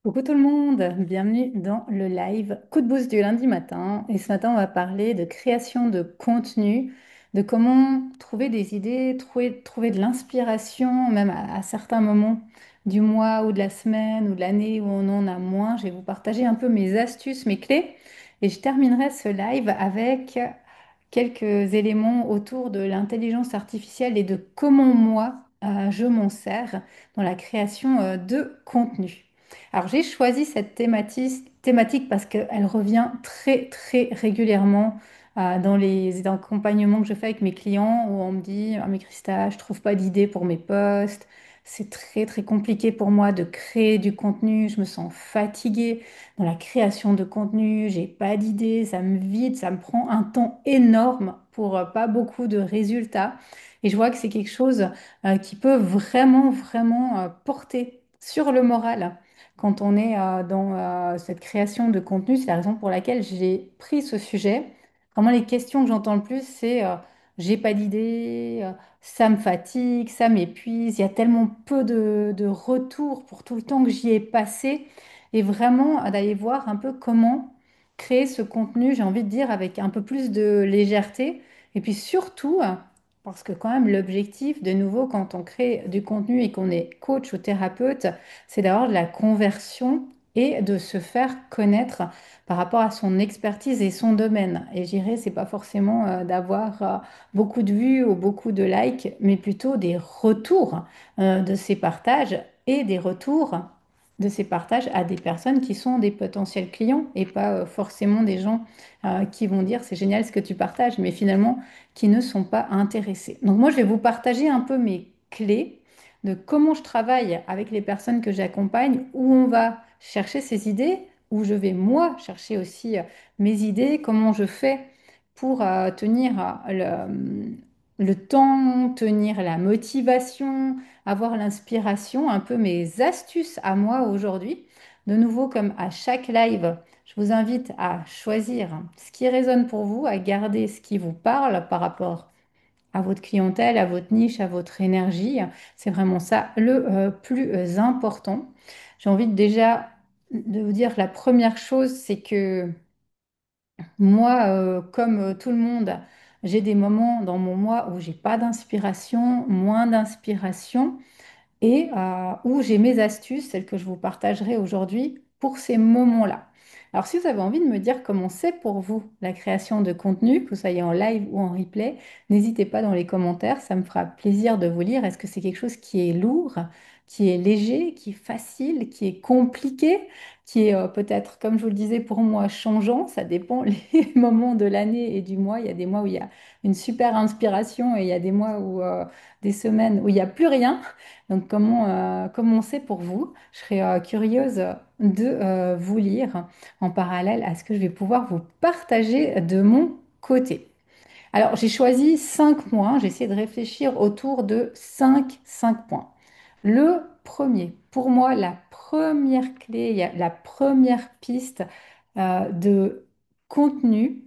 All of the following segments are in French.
Coucou tout le monde, bienvenue dans le live Coup de boost du lundi matin. Et ce matin, on va parler de création de contenu, de comment trouver des idées, trouver de l'inspiration, même à certains moments du mois ou de la semaine ou de l'année où on en a moins. Je vais vous partager un peu mes astuces, mes clés. Et je terminerai ce live avec quelques éléments autour de l'intelligence artificielle et de comment moi, je m'en sers dans la création de contenu. Alors j'ai choisi cette thématique parce qu'elle revient très très régulièrement dans les accompagnements que je fais avec mes clients où on me dit: Ah mais Christa, je trouve pas d'idée pour mes posts, c'est très très compliqué pour moi de créer du contenu, je me sens fatiguée dans la création de contenu, j'ai pas d'idées, ça me vide, ça me prend un temps énorme pour pas beaucoup de résultats. Et je vois que c'est quelque chose qui peut vraiment porter sur le moral quand on est dans cette création de contenu. C'est la raison pour laquelle j'ai pris ce sujet. Vraiment, les questions que j'entends le plus, c'est j'ai pas d'idée, ça me fatigue, ça m'épuise, il y a tellement peu de retours pour tout le temps que j'y ai passé. Et vraiment, d'aller voir un peu comment créer ce contenu, j'ai envie de dire, avec un peu plus de légèreté. Et puis surtout, parce que quand même, l'objectif, de nouveau, quand on crée du contenu et qu'on est coach ou thérapeute, c'est d'avoir de la conversion et de se faire connaître par rapport à son expertise et son domaine. Et je dirais, c'est pas forcément d'avoir beaucoup de vues ou beaucoup de likes, mais plutôt des retours de ces partages et des retours de ces partages à des personnes qui sont des potentiels clients et pas forcément des gens qui vont dire c'est génial ce que tu partages, mais finalement qui ne sont pas intéressés. Donc moi, je vais vous partager un peu mes clés de comment je travaille avec les personnes que j'accompagne, où on va chercher ces idées, où je vais moi chercher aussi mes idées, comment je fais pour tenir le temps, tenir la motivation, avoir l'inspiration, un peu mes astuces à moi aujourd'hui. De nouveau, comme à chaque live, je vous invite à choisir ce qui résonne pour vous, à garder ce qui vous parle par rapport à votre clientèle, à votre niche, à votre énergie. C'est vraiment ça le plus important. J'ai envie déjà de vous dire que la première chose, c'est que moi, comme tout le monde, j'ai des moments dans mon mois où j'ai pas d'inspiration, moins d'inspiration et où j'ai mes astuces, celles que je vous partagerai aujourd'hui pour ces moments-là. Alors, si vous avez envie de me dire comment c'est pour vous la création de contenu, que vous soyez en live ou en replay, n'hésitez pas dans les commentaires, ça me fera plaisir de vous lire. Est-ce que c'est quelque chose qui est lourd, qui est léger, qui est facile, qui est compliqué, qui est peut-être, comme je vous le disais, pour moi changeant? Ça dépend les moments de l'année et du mois. Il y a des mois où il y a une super inspiration et il y a des mois où des semaines où il n'y a plus rien. Donc, comment c'est pour vous? Je serais curieuse de vous lire en parallèle à ce que je vais pouvoir vous partager de mon côté. Alors, j'ai choisi 5 points. J'ai essayé de réfléchir autour de cinq points. Le premier, pour moi, la première clé, la première piste de contenu,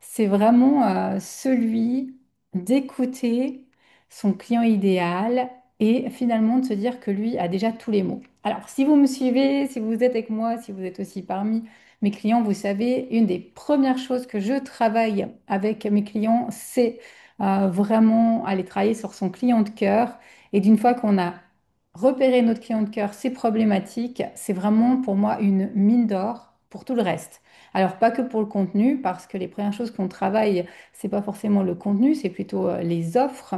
c'est vraiment celui d'écouter son client idéal et finalement de se dire que lui a déjà tous les mots. Alors, si vous me suivez, si vous êtes avec moi, si vous êtes aussi parmi mes clients, vous savez, une des premières choses que je travaille avec mes clients, c'est vraiment aller travailler sur son client de cœur. Et d'une fois qu'on a repéré notre client de cœur, ses problématiques, c'est vraiment pour moi une mine d'or pour tout le reste. Alors, pas que pour le contenu, parce que les premières choses qu'on travaille, c'est pas forcément le contenu, c'est plutôt les offres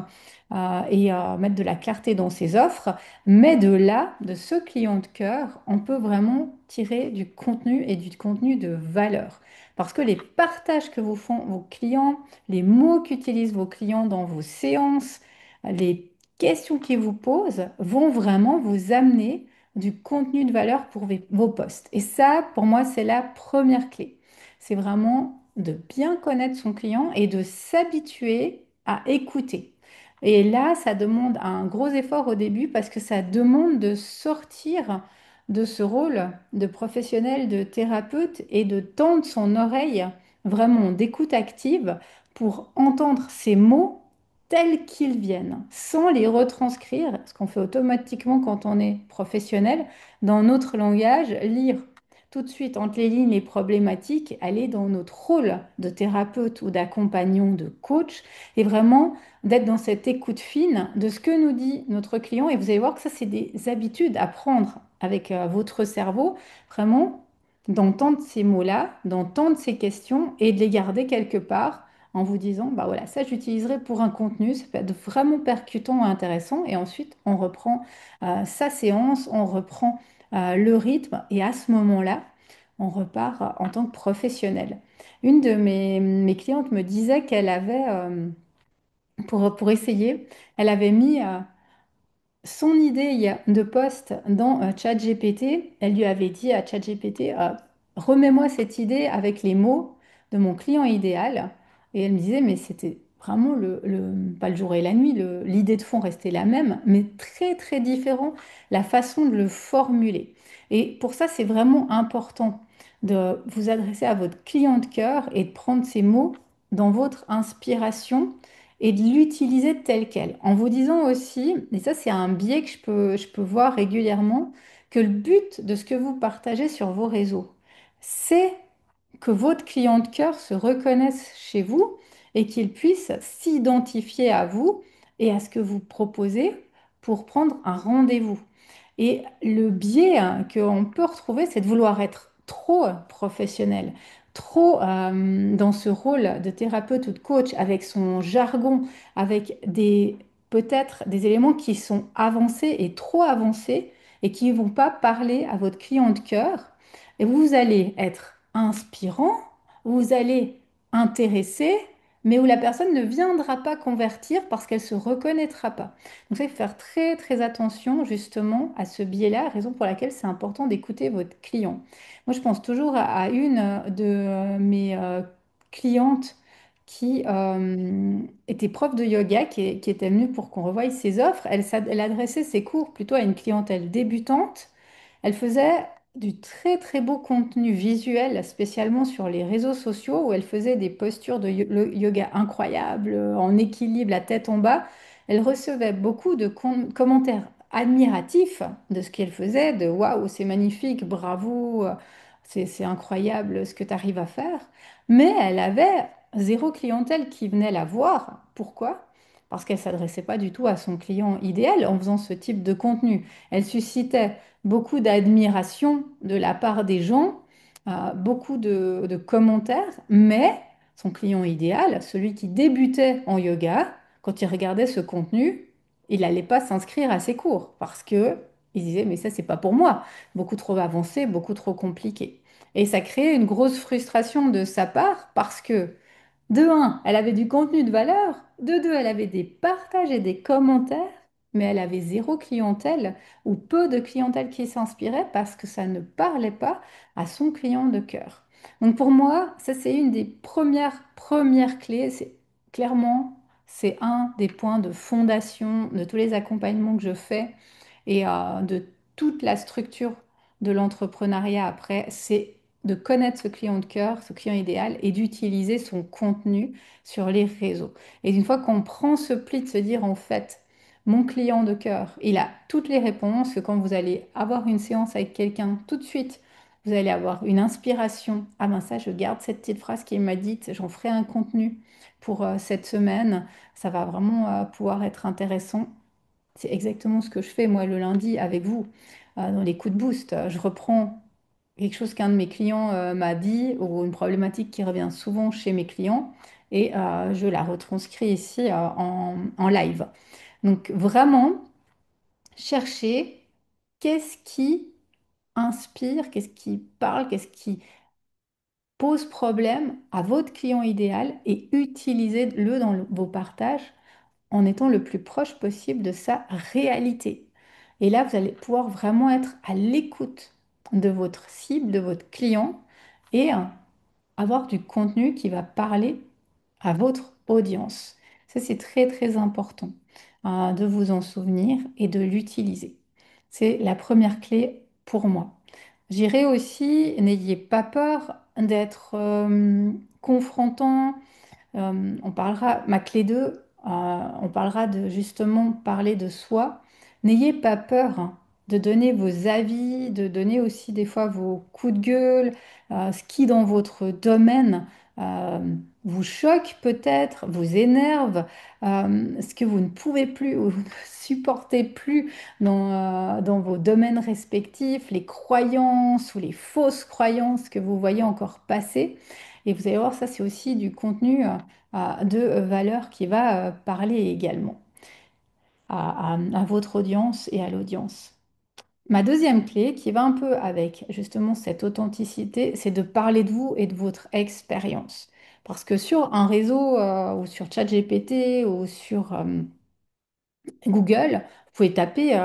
et mettre de la clarté dans ces offres. Mais de là, de ce client de cœur, on peut vraiment tirer du contenu et du contenu de valeur. Parce que les partages que vous font vos clients, les mots qu'utilisent vos clients dans vos séances, les questions qu'ils vous posent vont vraiment vous amener du contenu de valeur pour vos posts. Et ça, pour moi, c'est la première clé. C'est vraiment de bien connaître son client et de s'habituer à écouter. Et là, ça demande un gros effort au début parce que ça demande de sortir de ce rôle de professionnel, de thérapeute et de tendre son oreille vraiment d'écoute active pour entendre ces mots tels qu'ils viennent, sans les retranscrire, ce qu'on fait automatiquement quand on est professionnel, dans notre langage, lire tout de suite entre les lignes les problématiques, aller dans notre rôle de thérapeute ou d'accompagnant, de coach, et vraiment d'être dans cette écoute fine de ce que nous dit notre client. Et vous allez voir que ça, c'est des habitudes à prendre avec votre cerveau, vraiment d'entendre ces mots-là, d'entendre ces questions et de les garder quelque part en vous disant, bah voilà, ça j'utiliserai pour un contenu, ça peut être vraiment percutant et intéressant. Et ensuite, on reprend sa séance, on reprend le rythme et à ce moment-là, on repart en tant que professionnel. Une de mes clientes me disait qu'elle avait, pour essayer, elle avait mis son idée de poste dans ChatGPT. Elle lui avait dit à ChatGPT, remets-moi cette idée avec les mots de mon client idéal. Et elle me disait, mais c'était vraiment pas le jour et la nuit, l'idée de fond restait la même, mais très très différent la façon de le formuler. Et pour ça, c'est vraiment important de vous adresser à votre client de cœur et de prendre ces mots dans votre inspiration et de l'utiliser tel quel. En vous disant aussi, et ça c'est un biais que je peux voir régulièrement, que le but de ce que vous partagez sur vos réseaux, c'est que votre client de cœur se reconnaisse chez vous et qu'il puisse s'identifier à vous et à ce que vous proposez pour prendre un rendez-vous. Et le biais qu'on peut retrouver, c'est de vouloir être trop professionnel, trop dans ce rôle de thérapeute ou de coach avec son jargon, avec peut-être des éléments qui sont avancés et trop avancés et qui ne vont pas parler à votre client de cœur. Et vous allez être inspirant, vous allez intéresser, mais où la personne ne viendra pas convertir parce qu'elle ne se reconnaîtra pas. Donc, ça, il faut faire très, très attention justement à ce biais-là, raison pour laquelle c'est important d'écouter votre client. Moi, je pense toujours à une de mes clientes qui était prof de yoga, qui était venue pour qu'on revoie ses offres. Elle adressait ses cours plutôt à une clientèle débutante. Elle faisait du très, très beau contenu visuel, spécialement sur les réseaux sociaux, où elle faisait des postures de yoga incroyables, en équilibre, la tête en bas. Elle recevait beaucoup de commentaires admiratifs de ce qu'elle faisait, de waouh, c'est magnifique, bravo, c'est incroyable ce que tu arrives à faire. Mais elle avait zéro clientèle qui venait la voir. Pourquoi? Parce qu'elle ne s'adressait pas du tout à son client idéal en faisant ce type de contenu. Elle suscitait beaucoup d'admiration de la part des gens, beaucoup de commentaires, mais son client idéal, celui qui débutait en yoga, quand il regardait ce contenu, il n'allait pas s'inscrire à ses cours parce que il disait, mais ça, c'est pas pour moi. Beaucoup trop avancé, beaucoup trop compliqué. Et ça créait une grosse frustration de sa part parce que, de un, elle avait du contenu de valeur, de deux, elle avait des partages et des commentaires, mais elle avait zéro clientèle ou peu de clientèle qui s'inspirait parce que ça ne parlait pas à son client de cœur. Donc pour moi, ça c'est une des premières clés. C'est clairement, c'est un des points de fondation de tous les accompagnements que je fais et de toute la structure de l'entrepreneuriat après, c'est de connaître ce client de cœur, ce client idéal et d'utiliser son contenu sur les réseaux. Et une fois qu'on prend ce pli de se dire en fait, mon client de cœur, il a toutes les réponses, que quand vous allez avoir une séance avec quelqu'un, tout de suite, vous allez avoir une inspiration. Ah ben ça, je garde cette petite phrase qu'il m'a dite, j'en ferai un contenu pour cette semaine. Ça va vraiment pouvoir être intéressant. C'est exactement ce que je fais moi le lundi avec vous dans les coups de boost. Je reprends quelque chose qu'un de mes clients m'a dit ou une problématique qui revient souvent chez mes clients et je la retranscris ici en live. Donc vraiment, cherchez qu'est-ce qui inspire, qu'est-ce qui parle, qu'est-ce qui pose problème à votre client idéal et utilisez-le dans vos partages en étant le plus proche possible de sa réalité. Et là, vous allez pouvoir vraiment être à l'écoute de votre cible, de votre client et avoir du contenu qui va parler à votre audience. Ça, c'est très, très important de vous en souvenir et de l'utiliser. C'est la première clé pour moi. J'irai aussi, n'ayez pas peur d'être confrontant. On parlera, ma clé 2 on parlera de justement parler de soi. N'ayez pas peur hein, de donner vos avis, de donner aussi des fois vos coups de gueule, ce qui dans votre domaine euh, vous choque peut-être, vous énerve, ce que vous ne pouvez plus ou vous ne supportez plus dans vos domaines respectifs, les croyances ou les fausses croyances que vous voyez encore passer. Et vous allez voir, ça c'est aussi du contenu de valeur qui va parler également à votre audience et à l'audience. Ma deuxième clé, qui va un peu avec justement cette authenticité, c'est de parler de vous et de votre expérience. Parce que sur un réseau ou sur ChatGPT ou sur Google, vous pouvez taper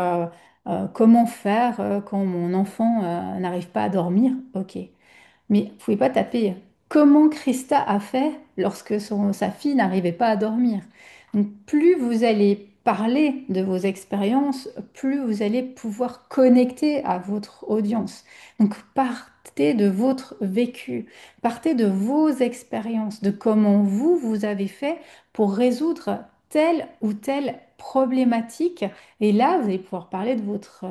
comment faire quand mon enfant n'arrive pas à dormir. Ok. Mais vous pouvez pas taper comment Krista a fait lorsque sa fille n'arrivait pas à dormir. Donc, plus vous allez parler de vos expériences, plus vous allez pouvoir connecter à votre audience. Donc, partez de votre vécu, partez de vos expériences, de comment vous avez fait pour résoudre telle ou telle problématique. Et là, vous allez pouvoir parler de votre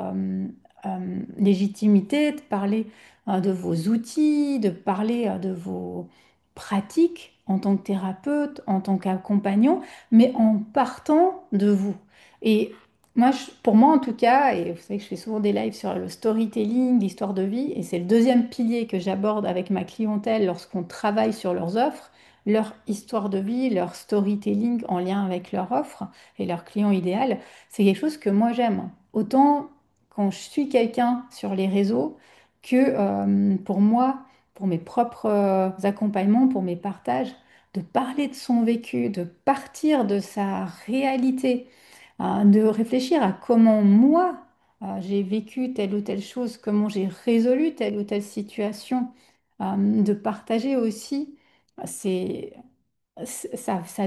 légitimité, de parler de vos outils, de parler de vos pratiques en tant que thérapeute, en tant qu'accompagnant, mais en partant de vous. Et moi, pour moi en tout cas, et vous savez que je fais souvent des lives sur le storytelling, l'histoire de vie, et c'est le deuxième pilier que j'aborde avec ma clientèle lorsqu'on travaille sur leurs offres, leur histoire de vie, leur storytelling en lien avec leur offre et leur client idéal, c'est quelque chose que moi j'aime. Autant quand je suis quelqu'un sur les réseaux, que pour moi, pour mes propres accompagnements, pour mes partages, de parler de son vécu, de partir de sa réalité, de réfléchir à comment moi, j'ai vécu telle ou telle chose, comment j'ai résolu telle ou telle situation, de partager aussi sa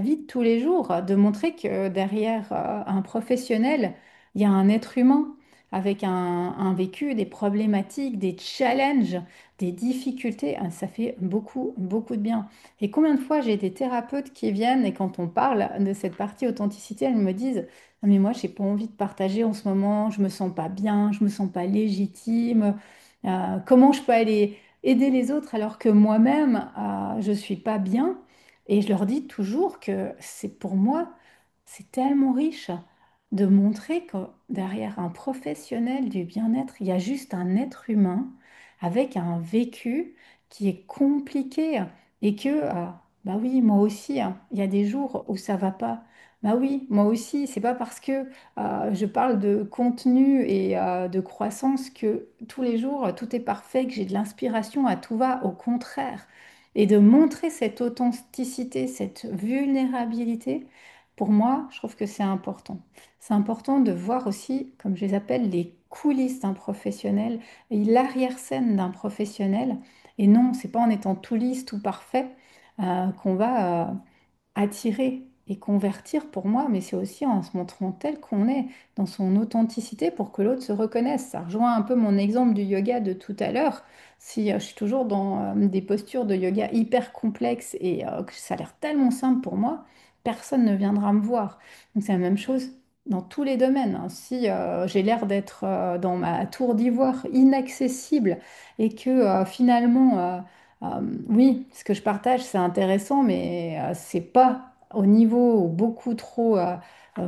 vie de tous les jours, de montrer que derrière un professionnel, il y a un être humain avec un vécu, des problématiques, des challenges, des difficultés. Ah, ça fait beaucoup, beaucoup de bien. Et combien de fois j'ai des thérapeutes qui viennent et quand on parle de cette partie authenticité, elles me disent, ah, mais moi, j'ai pas envie de partager en ce moment, je me sens pas bien, je me sens pas légitime. Comment je peux aller aider les autres alors que moi-même, je suis pas bien? Et je leur dis toujours que c'est pour moi, c'est tellement riche de montrer que derrière un professionnel du bien-être, il y a juste un être humain avec un vécu qui est compliqué et que, bah oui, moi aussi, hein, il y a des jours où ça va pas. Bah oui, moi aussi, c'est pas parce que je parle de contenu et de croissance que tous les jours tout est parfait, que j'ai de l'inspiration à tout va, au contraire. Et de montrer cette authenticité, cette vulnérabilité, pour moi, je trouve que c'est important. C'est important de voir aussi, comme je les appelle, les coulisses d'un professionnel et l'arrière-scène d'un professionnel. Et non, c'est pas en étant tout lisse, tout parfait, qu'on va attirer et convertir pour moi, mais c'est aussi en se montrant tel qu'on est, dans son authenticité pour que l'autre se reconnaisse. Ça rejoint un peu mon exemple du yoga de tout à l'heure. Si je suis toujours dans des postures de yoga hyper complexes et que ça a l'air tellement simple pour moi, personne ne viendra me voir. Donc c'est la même chose dans tous les domaines, hein. Si j'ai l'air d'être dans ma tour d'ivoire inaccessible et que finalement oui, ce que je partage, c'est intéressant, mais c'est pas au niveau beaucoup trop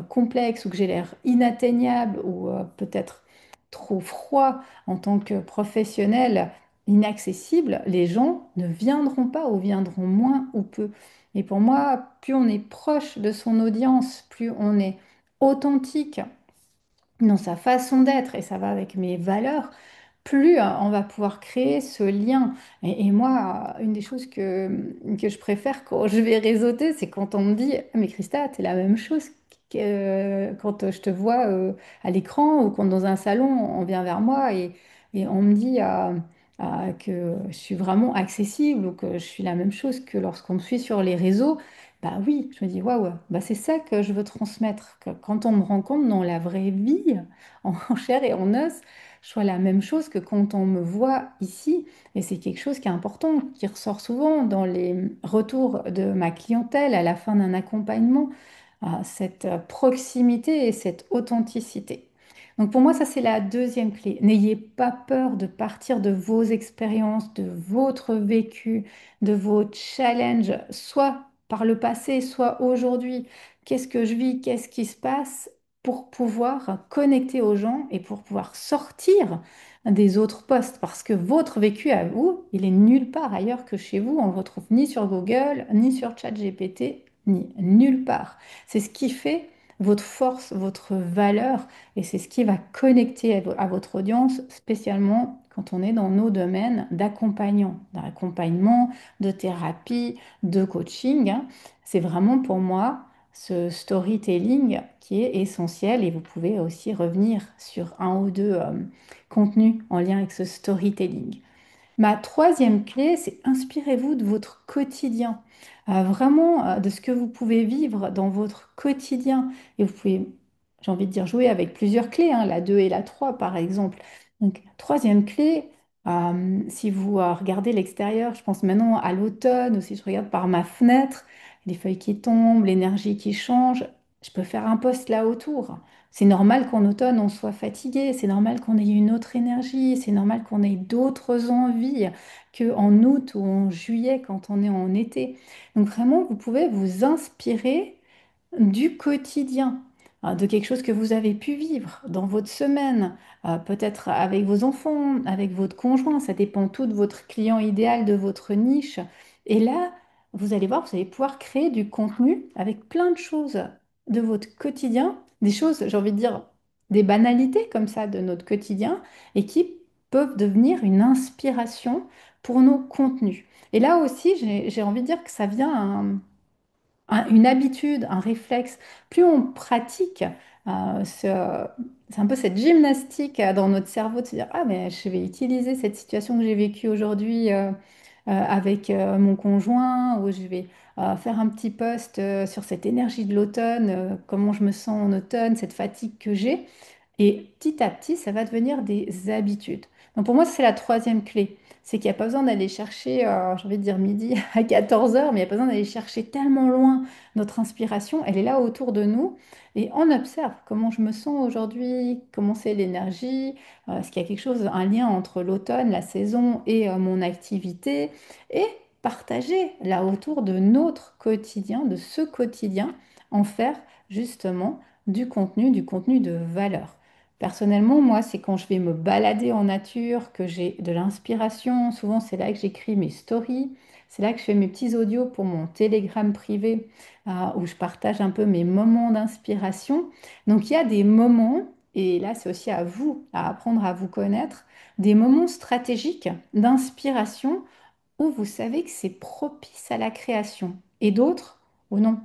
complexe ou que j'ai l'air inatteignable ou peut-être trop froid en tant que professionnel, inaccessible. Les gens ne viendront pas ou viendront moins ou peu. Et pour moi, plus on est proche de son audience, plus on est authentique dans sa façon d'être, et ça va avec mes valeurs, plus on va pouvoir créer ce lien. Et moi, une des choses que je préfère quand je vais réseauter, c'est quand on me dit, ah, mais Christa, t'es la même chose que, quand je te vois à l'écran ou quand dans un salon, on vient vers moi et on me dit que je suis vraiment accessible ou que je suis la même chose que lorsqu'on me suit sur les réseaux. Bah oui, je me dis, waouh, bah c'est ça que je veux transmettre, que quand on me rencontre dans la vraie vie, en chair et en os, je sois la même chose que quand on me voit ici. Et c'est quelque chose qui est important, qui ressort souvent dans les retours de ma clientèle à la fin d'un accompagnement. cette proximité et cette authenticité. Donc pour moi, ça c'est la deuxième clé. N'ayez pas peur de partir de vos expériences, de votre vécu, de vos challenges, soit par le passé, soit aujourd'hui. Qu'est-ce que je vis, qu'est-ce qui se passe pour pouvoir connecter aux gens et pour pouvoir sortir des autres postes. Parce que votre vécu à vous, il est nulle part ailleurs que chez vous. On ne le retrouve ni sur Google, ni sur ChatGPT, ni nulle part. C'est ce qui fait votre force, votre valeur, et c'est ce qui va connecter à votre audience, spécialement quand on est dans nos domaines d'accompagnement, de thérapie, de coaching, hein. C'est vraiment pour moi ce storytelling qui est essentiel et vous pouvez aussi revenir sur un ou deux contenus en lien avec ce storytelling. Ma troisième clé, c'est inspirez-vous de votre quotidien. Vraiment de ce que vous pouvez vivre dans votre quotidien. Et vous pouvez, j'ai envie de dire, jouer avec plusieurs clés, hein, la 2 et la 3 par exemple. Donc, troisième clé, si vous regardez l'extérieur, je pense maintenant à l'automne, ou si je regarde par ma fenêtre, les feuilles qui tombent, l'énergie qui change, je peux faire un post là autour. C'est normal qu'en automne, on soit fatigué, c'est normal qu'on ait une autre énergie, c'est normal qu'on ait d'autres envies qu'en août ou en juillet quand on est en été. Donc vraiment, vous pouvez vous inspirer du quotidien, de quelque chose que vous avez pu vivre dans votre semaine, peut-être avec vos enfants, avec votre conjoint, ça dépend tout de votre client idéal, de votre niche. Et là, vous allez voir, vous allez pouvoir créer du contenu avec plein de choses de votre quotidien, des choses, j'ai envie de dire, des banalités comme ça de notre quotidien et qui peuvent devenir une inspiration pour nos contenus. Et là aussi, j'ai envie de dire que ça vient une habitude, un réflexe, plus on pratique, c'est un peu cette gymnastique dans notre cerveau de se dire, ah mais je vais utiliser cette situation que j'ai vécue aujourd'hui avec mon conjoint, ou je vais faire un petit post sur cette énergie de l'automne, comment je me sens en automne, cette fatigue que j'ai. Et petit à petit, ça va devenir des habitudes. Donc pour moi, c'est la troisième clé. C'est qu'il n'y a pas besoin d'aller chercher, j'ai envie de dire midi à 14 heures, mais il n'y a pas besoin d'aller chercher tellement loin notre inspiration. Elle est là autour de nous et on observe comment je me sens aujourd'hui, comment c'est l'énergie, est-ce qu'il y a quelque chose, un lien entre l'automne, la saison et mon activité, et partager là autour de notre quotidien, de ce quotidien, en faire justement du contenu de valeur. Personnellement, moi, c'est quand je vais me balader en nature, que j'ai de l'inspiration. Souvent, c'est là que j'écris mes stories. C'est là que je fais mes petits audios pour mon Telegram privé, où je partage un peu mes moments d'inspiration. Donc, il y a des moments, et là, c'est aussi à vous, à apprendre à vous connaître, des moments stratégiques d'inspiration où vous savez que c'est propice à la création. Et d'autres, ou non,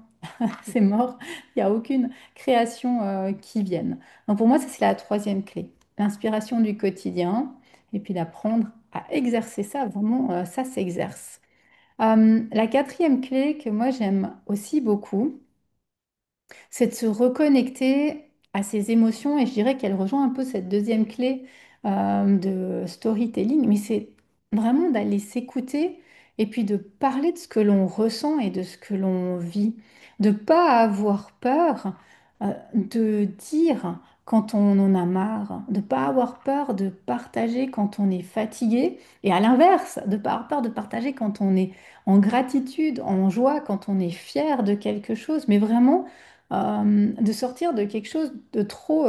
c'est mort, il n'y a aucune création qui vienne. Donc pour moi, ça c'est la troisième clé, l'inspiration du quotidien, et puis d'apprendre à exercer ça, vraiment, ça s'exerce. La quatrième clé que moi j'aime aussi beaucoup, c'est de se reconnecter à ses émotions et je dirais qu'elle rejoint un peu cette deuxième clé de storytelling, mais c'est vraiment d'aller s'écouter et puis de parler de ce que l'on ressent et de ce que l'on vit, de pas avoir peur de dire quand on en a marre, de pas avoir peur de partager quand on est fatigué et à l'inverse, de pas avoir peur de partager quand on est en gratitude, en joie, quand on est fier de quelque chose, mais vraiment de sortir de quelque chose de trop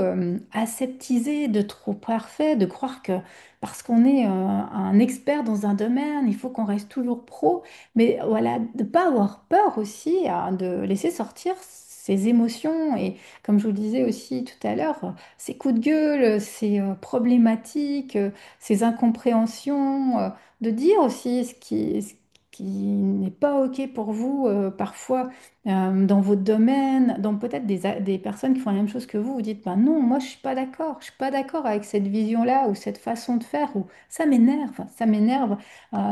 aseptisé, de trop parfait, de croire que parce qu'on est un expert dans un domaine, il faut qu'on reste toujours pro, mais voilà, de pas avoir peur aussi de laisser sortir ses émotions et comme je vous le disais aussi tout à l'heure, ces coups de gueule, ces problématiques, ces incompréhensions, de dire aussi ce qui n'est pas OK pour vous parfois dans votre domaine, dans peut-être des personnes qui font la même chose que vous dites, ben non, moi je suis pas d'accord avec cette vision-là ou cette façon de faire, ou ça m'énerve,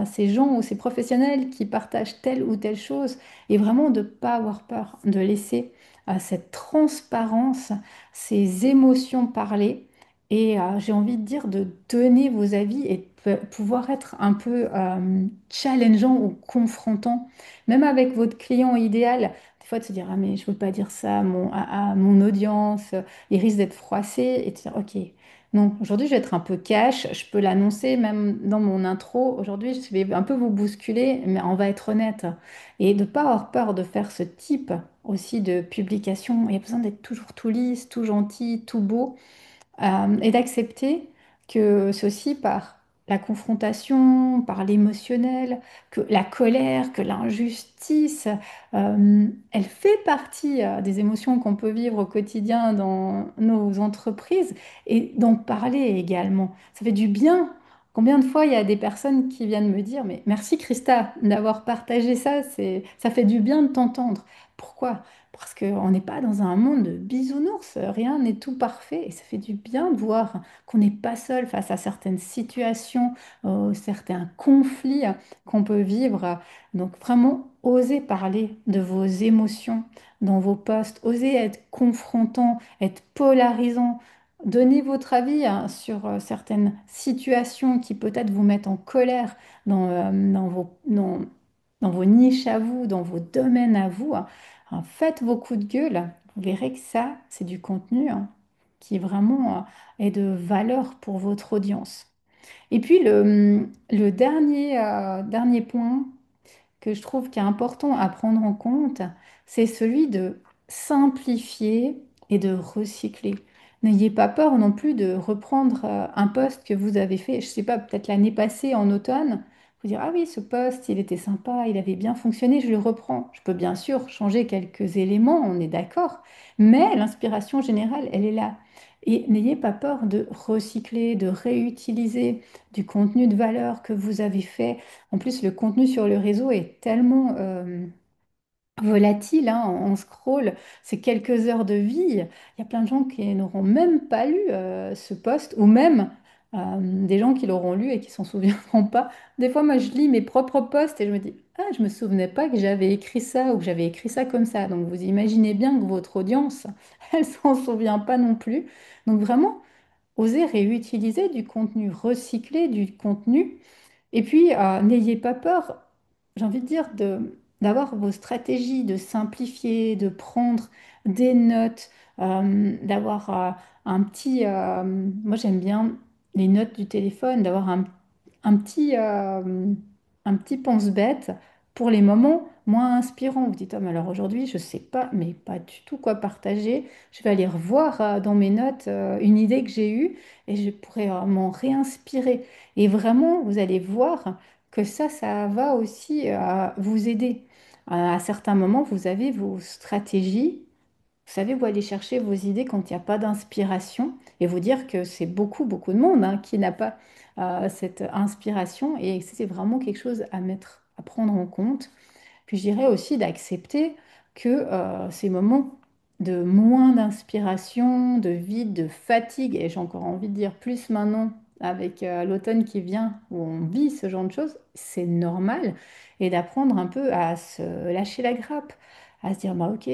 ces gens ou ces professionnels qui partagent telle ou telle chose, et vraiment de ne pas avoir peur, de laisser cette transparence, ces émotions parler, et j'ai envie de dire de donner vos avis et de pouvoir être un peu challengeant ou confrontant, même avec votre client idéal. Des parfois de se dire, ah mais je veux pas dire ça à mon audience, il risque d'être froissé, et de dire, ok, non, aujourd'hui je vais être un peu cash, je peux l'annoncer même dans mon intro, aujourd'hui je vais un peu vous bousculer, mais on va être honnête, et de ne pas avoir peur de faire ce type aussi de publication, il y a besoin d'être toujours tout lisse, tout gentil, tout beau, et d'accepter que c'est aussi par la confrontation, par l'émotionnel, que la colère, que l'injustice, elle fait partie des émotions qu'on peut vivre au quotidien dans nos entreprises et d'en parler également. Ça fait du bien. Combien de fois il y a des personnes qui viennent me dire, mais merci Christa d'avoir partagé ça, ça fait du bien de t'entendre. Pourquoi? Parce qu'on n'est pas dans un monde de bisounours, rien n'est tout parfait et ça fait du bien de voir qu'on n'est pas seul face à certaines situations, certains conflits qu'on peut vivre. Donc vraiment, osez parler de vos émotions dans vos posts, osez être confrontant, être polarisant. Donnez votre avis sur certaines situations qui peut-être vous mettent en colère dans vos niches à vous, dans vos domaines à vous. Faites vos coups de gueule. Vous verrez que ça, c'est du contenu qui vraiment est de valeur pour votre audience. Et puis le dernier point que je trouve qui est important à prendre en compte, c'est celui de simplifier et de recycler. N'ayez pas peur non plus de reprendre un poste que vous avez fait, je ne sais pas, peut-être l'année passée en automne, vous dire, ah oui, ce poste, il était sympa, il avait bien fonctionné, je le reprends. Je peux bien sûr changer quelques éléments, on est d'accord, mais l'inspiration générale, elle est là. Et n'ayez pas peur de recycler, de réutiliser du contenu de valeur que vous avez fait. En plus, le contenu sur le réseau est tellement volatile, hein, on scrolle, c'est quelques heures de vie. Il y a plein de gens qui n'auront même pas lu ce post, ou même des gens qui l'auront lu et qui s'en souviendront pas. Des fois, moi, je lis mes propres posts et je me dis, ah, je me souvenais pas que j'avais écrit ça ou que j'avais écrit ça comme ça. Donc, vous imaginez bien que votre audience, elle s'en souvient pas non plus. Donc, vraiment, osez réutiliser du contenu, recycler du contenu et puis, n'ayez pas peur, j'ai envie de dire, d'avoir vos stratégies, de simplifier, de prendre des notes, d'avoir moi j'aime bien les notes du téléphone, d'avoir un un petit pense-bête pour les moments moins inspirants. Vous dites, ah, mais alors aujourd'hui, je ne sais pas, mais pas du tout quoi partager. Je vais aller revoir dans mes notes une idée que j'ai eue et je pourrais m'en réinspirer. Et vraiment, vous allez voir que ça va aussi vous aider. À certains moments, vous avez vos stratégies. Vous savez, vous allez chercher vos idées quand il n'y a pas d'inspiration et vous dire que c'est beaucoup, beaucoup de monde qui n'a pas cette inspiration et c'est vraiment quelque chose à mettre, à prendre en compte. Puis je dirais aussi d'accepter que ces moments de moins d'inspiration, de vide, de fatigue, et j'ai encore envie de dire plus maintenant avec l'automne qui vient où on vit ce genre de choses, c'est normal. Et d'apprendre un peu à se lâcher la grappe, à se dire, bah ok,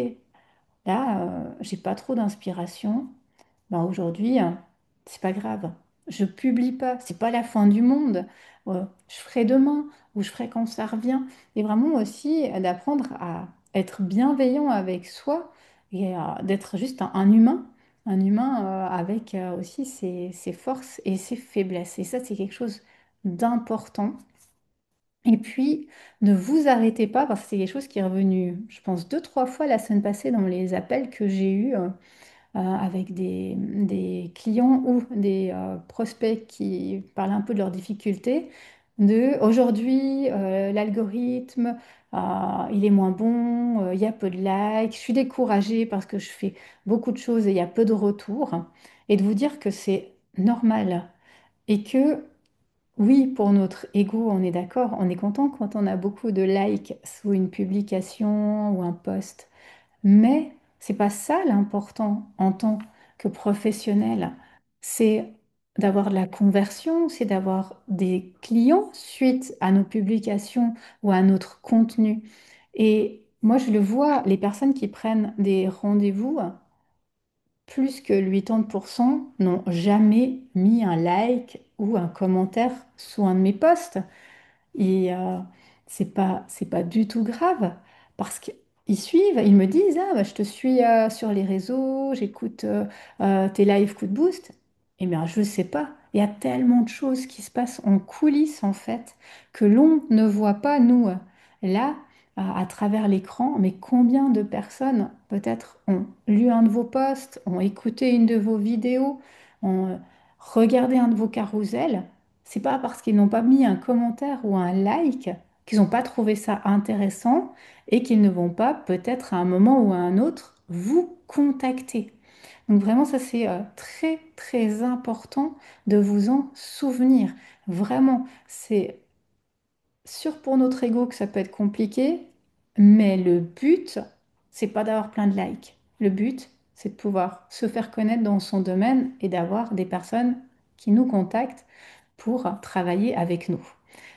là, j'ai pas trop d'inspiration. Ben aujourd'hui, c'est pas grave. Je publie pas. C'est pas la fin du monde. Je ferai demain ou je ferai quand ça revient. Et vraiment aussi d'apprendre à être bienveillant avec soi et d'être juste un humain avec aussi ses forces et ses faiblesses. Et ça, c'est quelque chose d'important. Et puis, ne vous arrêtez pas parce que c'est quelque chose qui est revenu, je pense, deux, trois fois la semaine passée dans les appels que j'ai eus. Avec des clients ou des prospects qui parlent un peu de leurs difficultés, de aujourd'hui, l'algorithme, il est moins bon, il y a peu de likes, je suis découragée parce que je fais beaucoup de choses et il y a peu de retours, et de vous dire que c'est normal et que oui, pour notre ego, on est d'accord, on est content quand on a beaucoup de likes sous une publication ou un post. Mais c'est pas ça l'important en tant que professionnel. C'est d'avoir de la conversion, c'est d'avoir des clients suite à nos publications ou à notre contenu. Et moi, je le vois, les personnes qui prennent des rendez-vous, plus que 80% n'ont jamais mis un like ou un commentaire sous un de mes posts. Et c'est pas du tout grave parce qu'il ils suivent, ils me disent, ah, bah, je te suis sur les réseaux, j'écoute tes lives coup de boost. Eh bien, je ne sais pas. Il y a tellement de choses qui se passent en coulisses, en fait, que l'on ne voit pas, nous, là, à travers l'écran. Mais combien de personnes, peut-être, ont lu un de vos posts, ont écouté une de vos vidéos, ont regardé un de vos carousels. C'est pas parce qu'ils n'ont pas mis un commentaire ou un like qu'ils n'ont pas trouvé ça intéressant et qu'ils ne vont pas peut-être à un moment ou à un autre vous contacter. Donc vraiment, ça c'est très très important de vous en souvenir. Vraiment, c'est sûr pour notre ego que ça peut être compliqué, mais le but, c'est pas d'avoir plein de likes. Le but, c'est de pouvoir se faire connaître dans son domaine et d'avoir des personnes qui nous contactent pour travailler avec nous.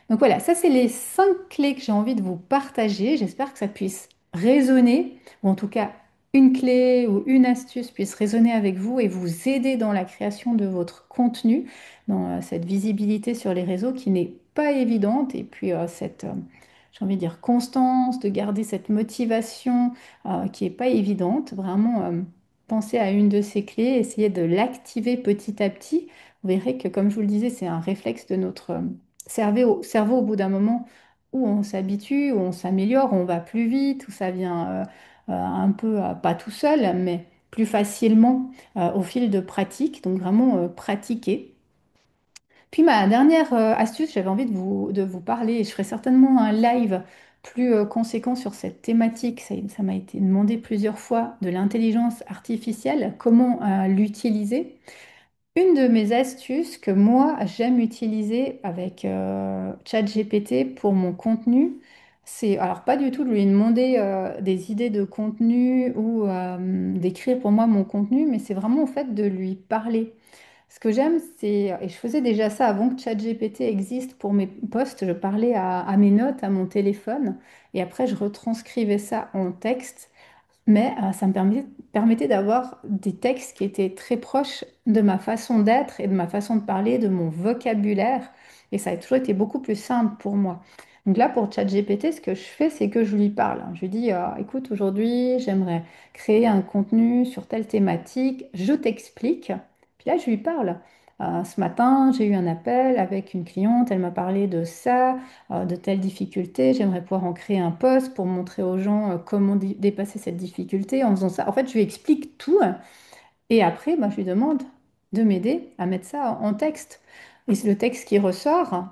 Donc voilà, ça c'est les 5 clés que j'ai envie de vous partager. J'espère que ça puisse résonner, ou en tout cas une clé ou une astuce puisse résonner avec vous et vous aider dans la création de votre contenu, dans cette visibilité sur les réseaux qui n'est pas évidente, et puis cette, j'ai envie de dire, constance, de garder cette motivation qui n'est pas évidente. Vraiment, pensez à une de ces clés, essayez de l'activer petit à petit. Vous verrez que, comme je vous le disais, c'est un réflexe de notre cerveau au bout d'un moment où on s'habitue, où on s'améliore, où on va plus vite, où ça vient un peu, pas tout seul, mais plus facilement au fil de pratique. Donc vraiment pratiquer. Puis ma dernière astuce, j'avais envie de vous parler, et je ferai certainement un live plus conséquent sur cette thématique. Ça m'a été demandé plusieurs fois, de l'intelligence artificielle, comment l'utiliser. Une de mes astuces que moi j'aime utiliser avec ChatGPT pour mon contenu, c'est alors pas du tout de lui demander des idées de contenu ou d'écrire pour moi mon contenu, mais c'est vraiment au fait de lui parler. Ce que j'aime, c'est, et je faisais déjà ça avant que ChatGPT existe pour mes posts, je parlais à mes notes, à mon téléphone, et après je retranscrivais ça en texte. Mais ça me permettait d'avoir des textes qui étaient très proches de ma façon d'être et de ma façon de parler, de mon vocabulaire. Et ça a toujours été beaucoup plus simple pour moi. Donc là, pour ChatGPT, ce que je fais, c'est que je lui parle. Je lui dis, écoute, aujourd'hui, j'aimerais créer un contenu sur telle thématique. Je t'explique. Puis là, je lui parle. Ce matin, j'ai eu un appel avec une cliente. Elle m'a parlé de ça, de telles difficultés. J'aimerais pouvoir en créer un post pour montrer aux gens comment dépasser cette difficulté en faisant ça. En fait, je lui explique tout. Et après, bah, je lui demande de m'aider à mettre ça en texte. Et c'est le texte qui ressort,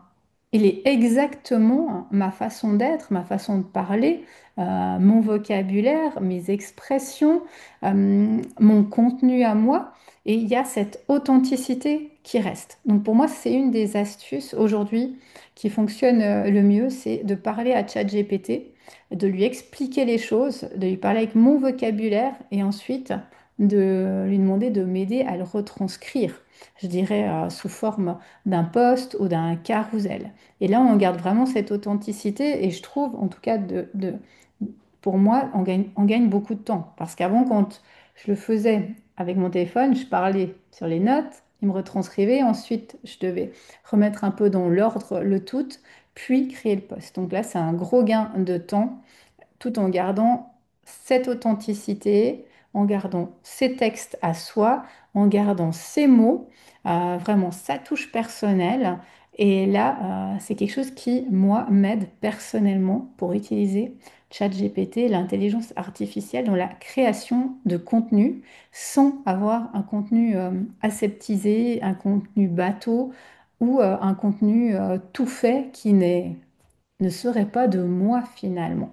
il est exactement ma façon d'être, ma façon de parler, mon vocabulaire, mes expressions, mon contenu à moi. Et il y a cette authenticité qui reste. Donc pour moi, c'est une des astuces aujourd'hui qui fonctionne le mieux, c'est de parler à ChatGPT, de lui expliquer les choses, de lui parler avec mon vocabulaire et ensuite de lui demander de m'aider à le retranscrire, je dirais sous forme d'un post ou d'un carrousel. Et là, on garde vraiment cette authenticité et je trouve, en tout cas, pour moi, on gagne beaucoup de temps. Parce qu'avant, quand je le faisais avec mon téléphone, je parlais sur les notes, il me retranscrivait, ensuite je devais remettre un peu dans l'ordre le tout, puis créer le post. Donc là, c'est un gros gain de temps tout en gardant cette authenticité, en gardant ses textes à soi, en gardant ses mots, vraiment sa touche personnelle. Et là, c'est quelque chose qui, moi, m'aide personnellement pour utiliser ChatGPT, l'intelligence artificielle, dans la création de contenu, sans avoir un contenu aseptisé, un contenu bateau ou un contenu tout fait qui ne serait pas de moi finalement.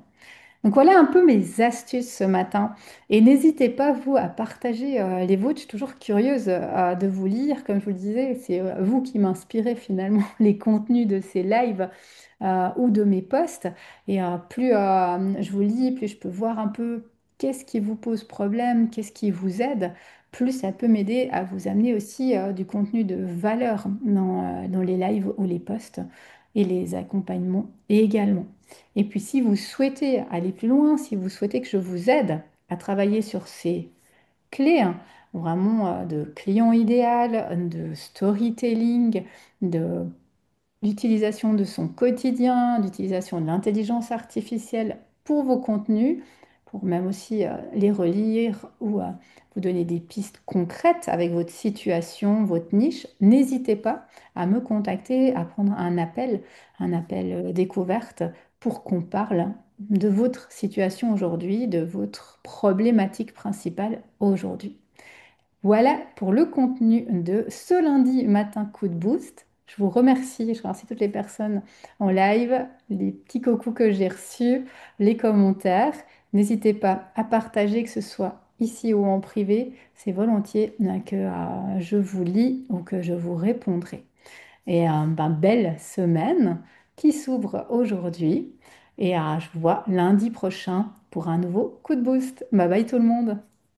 Donc voilà un peu mes astuces ce matin. Et n'hésitez pas, vous, à partager les vôtres. Je suis toujours curieuse de vous lire. Comme je vous le disais, c'est vous qui m'inspirez finalement les contenus de ces lives ou de mes posts. Et plus je vous lis, plus je peux voir un peu qu'est-ce qui vous pose problème, qu'est-ce qui vous aide. Plus ça peut m'aider à vous amener aussi du contenu de valeur dans les lives ou les posts et les accompagnements également. Et puis si vous souhaitez aller plus loin, si vous souhaitez que je vous aide à travailler sur ces clés, hein, vraiment de client idéal, de storytelling, de l'utilisation de son quotidien, d'utilisation de l'intelligence artificielle pour vos contenus, pour même aussi les relire ou vous donner des pistes concrètes avec votre situation, votre niche, n'hésitez pas à me contacter, à prendre un appel découverte pour qu'on parle de votre situation aujourd'hui, de votre problématique principale aujourd'hui. Voilà pour le contenu de ce lundi matin coup de boost. Je remercie toutes les personnes en live, les petits coucous que j'ai reçus, les commentaires. N'hésitez pas à partager, que ce soit ici ou en privé. C'est volontiers que je vous lis ou que je vous répondrai. Et belle semaine qui s'ouvre aujourd'hui. Et je vous vois lundi prochain pour un nouveau coup de boost. Bye bye tout le monde.